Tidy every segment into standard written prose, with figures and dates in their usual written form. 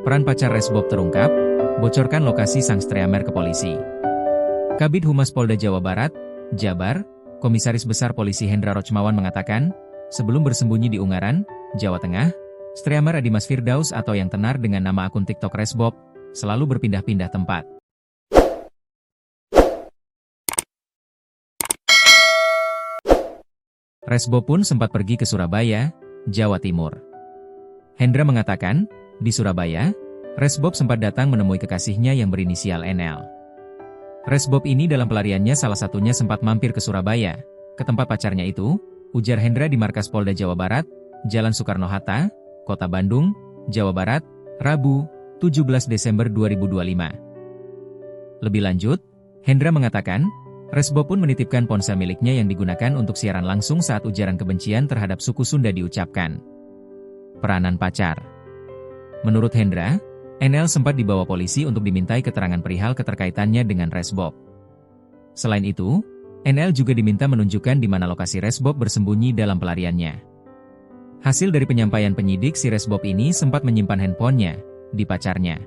Peran pacar Resbob terungkap, bocorkan lokasi sang streamer ke polisi. Kabid Humas Polda Jawa Barat, Jabar, Komisaris Besar Polisi Hendra Rochmawan mengatakan, sebelum bersembunyi di Ungaran, Jawa Tengah, streamer Adimas Firdaus atau yang tenar dengan nama akun TikTok Resbob, selalu berpindah-pindah tempat. Resbob pun sempat pergi ke Surabaya, Jawa Timur. Hendra mengatakan, di Surabaya, Resbob sempat datang menemui kekasihnya yang berinisial NL. Resbob ini dalam pelariannya salah satunya sempat mampir ke Surabaya, ke tempat pacarnya itu, ujar Hendra di Markas Polda Jawa Barat, Jalan Soekarno-Hatta, Kota Bandung, Jawa Barat, Rabu, 17 Desember 2025. Lebih lanjut, Hendra mengatakan, Resbob pun menitipkan ponsel miliknya yang digunakan untuk siaran langsung saat ujaran kebencian terhadap suku Sunda diucapkan. Peranan pacar. Menurut Hendra, NL sempat dibawa polisi untuk dimintai keterangan perihal keterkaitannya dengan Resbob. Selain itu, NL juga diminta menunjukkan di mana lokasi Resbob bersembunyi dalam pelariannya. Hasil dari penyampaian penyidik, si Resbob ini sempat menyimpan handphonenya di pacarnya.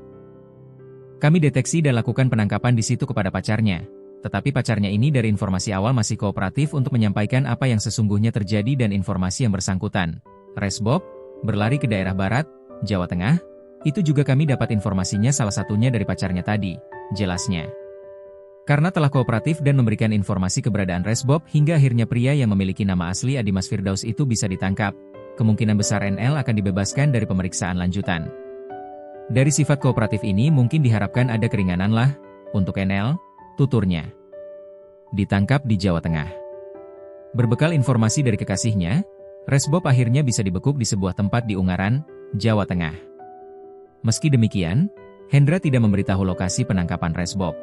Kami deteksi dan lakukan penangkapan di situ kepada pacarnya, tetapi pacarnya ini dari informasi awal masih kooperatif untuk menyampaikan apa yang sesungguhnya terjadi dan informasi yang bersangkutan. Resbob berlari ke daerah barat, Jawa Tengah, itu juga kami dapat informasinya salah satunya dari pacarnya tadi, jelasnya. Karena telah kooperatif dan memberikan informasi keberadaan Resbob hingga akhirnya pria yang memiliki nama asli Adimas Firdaus itu bisa ditangkap, kemungkinan besar NL akan dibebaskan dari pemeriksaan lanjutan. Dari sifat kooperatif ini mungkin diharapkan ada keringanan lah, untuk NL, tuturnya. Ditangkap di Jawa Tengah. Berbekal informasi dari kekasihnya, Resbob akhirnya bisa dibekuk di sebuah tempat di Ungaran, Jawa Tengah. Meski demikian, Hendra tidak memberitahu lokasi penangkapan Resbob.